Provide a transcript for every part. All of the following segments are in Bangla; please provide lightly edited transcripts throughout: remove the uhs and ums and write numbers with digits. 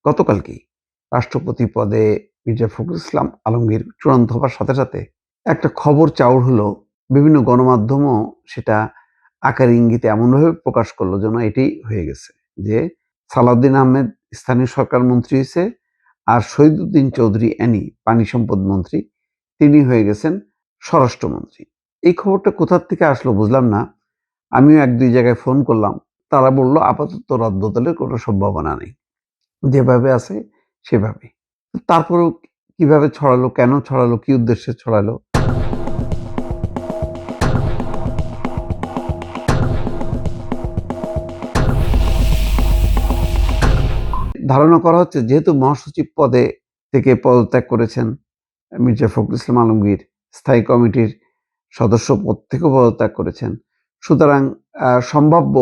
গতকালকেই রাষ্ট্রপতি পদে মির্জা ফখরুল ইসলাম আলমগীর চূড়ান্ত হবার সাথে সাথে একটা খবর চাউর হলো। বিভিন্ন গণমাধ্যমও সেটা আকার ইঙ্গিতে এমনভাবে প্রকাশ করলো যেন এটাই হয়ে গেছে যে সালাউদ্দিন আহমেদ স্থানীয় সরকার মন্ত্রী হয়েছে, আর শহীদুদ্দিন চৌধুরী অ্যানি পানি সম্পদ মন্ত্রী, তিনি হয়ে গেছেন স্বরাষ্ট্রমন্ত্রী। এই খবরটা কোথা থেকে আসলো বুঝলাম না। আমিও এক দুই জায়গায় ফোন করলাম, তারা বলল আপাতত রদবদলের কোনো সম্ভাবনা নেই, যেভাবে আছে সেভাবে। তারপরেও কিভাবে ছড়ালো, কেন ছড়ালো, কি উদ্দেশ্যে ছড়ালো? ধারণা করা হচ্ছে যেহেতু মহাসচিব পদে থেকে পদত্যাগ করেছেন মির্জা ফখরুল ইসলাম আলমগীর, স্থায়ী কমিটির সদস্য পদ থেকেও পদত্যাগ করেছেন। সুতরাং সম্ভাব্য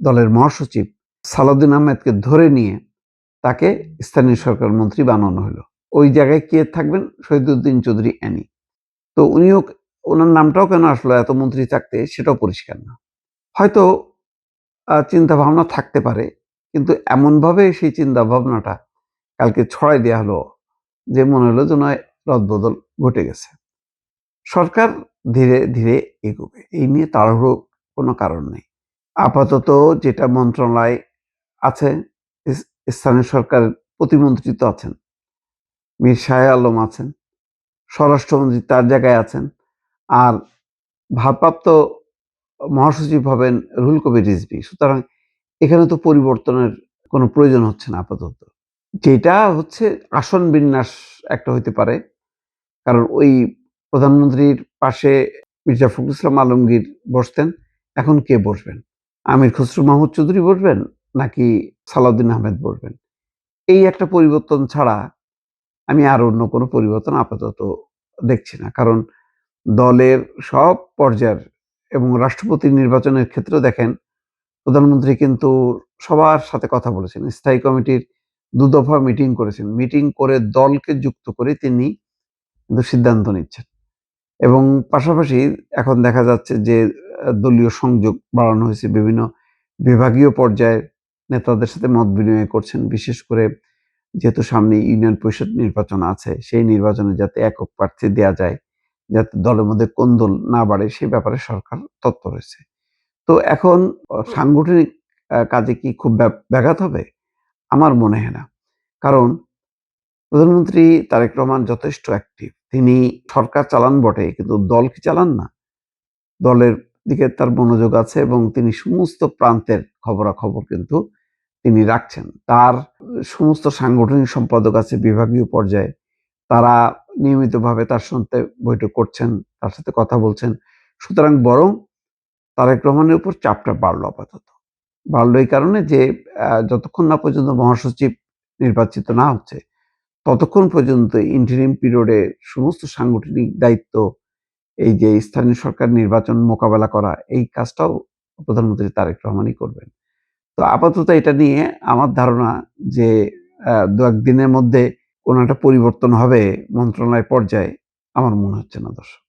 দলের মহাসচিব সালাউদ্দিন আহমেদকে ধরে নিয়ে তাকে স্থানীয় সরকার মন্ত্রী বানানো হলো। ওই জায়গায় কে থাকবেন? শহীদুদ্দিন চৌধুরী অ্যানি। তো উনিও, ওনার নামটাও কেন আসলো এত মন্ত্রী থাকতে সেটাও পরিষ্কার না। হয়তো চিন্তা ভাবনা থাকতে পারে, কিন্তু এমনভাবে সেই চিন্তা ভাবনাটা কালকে ছড়াই দেয়া হলো যে মনে হলো যেন রদবদল ঘটে গেছে। সরকার ধীরে ধীরে এগোবে, এই নিয়ে তাড়াহুড়ো কোনো কারণ নেই। আপাতত যেটা মন্ত্রণালয় আছে, স্থানীয় সরকারের প্রতিমন্ত্রী তো আছেন, মীর শাহ আলম আছেন, স্বরাষ্ট্রমন্ত্রী তার জায়গায় আছেন, আর ভারপ্রাপ্ত মহাসচিব হবেন রুহুল কবির রিজভী। সুতরাং এখানে তো পরিবর্তনের কোনো প্রয়োজন হচ্ছে না আপাতত। যেটা হচ্ছে আসন বিন্যাস একটা হইতে পারে, কারণ ওই প্রধানমন্ত্রীর পাশে মির্জা ফখরুল ইসলাম আলমগীর বসতেন, এখন কে বসবেন? আমির খসরু মাহমুদ চৌধুরী বসবেন নাকি সালাউদ্দিন আহমেদ বসবেন? এই একটা পরিবর্তন ছাড়া আমি আর অন্য কোনো পরিবর্তন আপাতত দেখছি না। কারণ দলের সব পর্যায়ের এবং রাষ্ট্রপতি নির্বাচনের ক্ষেত্রেও দেখেন, প্রধানমন্ত্রী কিন্তু সবার সাথে কথা বলেছেন। স্থায়ী কমিটির ২ দফা মিটিং করেছেন। মিটিং করে দলকে যুক্ত করে তিনি কিন্তু সিদ্ধান্ত নিচ্ছেন। এবং পাশাপাশি এখন দেখা যাচ্ছে যে দলীয় সংযোগ বাড়ানো হয়েছে। বিভিন্ন বিভাগীয় পর্যায়ের নেতাদের সাথে মত বিনিময় করছেন। বিশেষ করে যেহেতু সামনে ইউনিয়ন পরিষদ নির্বাচন আছে, সেই নির্বাচনে যাতে একক প্রার্থী দেয়া যায়, যাতে দলের মধ্যে কোন্দল না বাড়ে, সে ব্যাপারে সরকার তৎপর হয়েছে। তো এখন সাংগঠনিক কাজে কি খুব ব্যাঘাত হবে? আমার মনে হয় না। কারণ প্রধানমন্ত্রী তারেক রহমান যথেষ্ট অ্যাক্টিভ। তিনি সরকার চালান বটে, কিন্তু দল কি চালান না? দলের দিকে তার মনোযোগ আছে এবং তিনি সমস্ত প্রান্তের খবরাখবর কিন্তু তিনি রাখছেন। তার সমস্ত সাংগঠনিক সম্পাদক আছে বিভাগীয় পর্যায়ে। তারা নিয়মিতভাবে তার সাথে বৈঠক করছেন, তার সাথে কথা বলছেন। সুতরাং বরং তারেক রহমানের উপর চাপটা বাড়লো আপাতত। বাড়লো এই কারণে যে যতক্ষণ না পর্যন্ত মহাসচিব নির্বাচিত না হচ্ছে, ততক্ষণ পর্যন্ত ইন্টারিম পিরিয়ডে সমস্ত সাংগঠনিক দায়িত্ব, এই যে স্থানীয় সরকার নির্বাচন মোকাবেলা করা, এই কাজটাও প্রধানমন্ত্রী তারেক রহমানই করবেন। তো আপাতত এটা নিয়ে আমার ধারণা যে ২-১ দিনের মধ্যে কোনো একটা পরিবর্তন হবে মন্ত্রণালয় পর্যায়ে, আমার মনে হচ্ছে না দর্শক।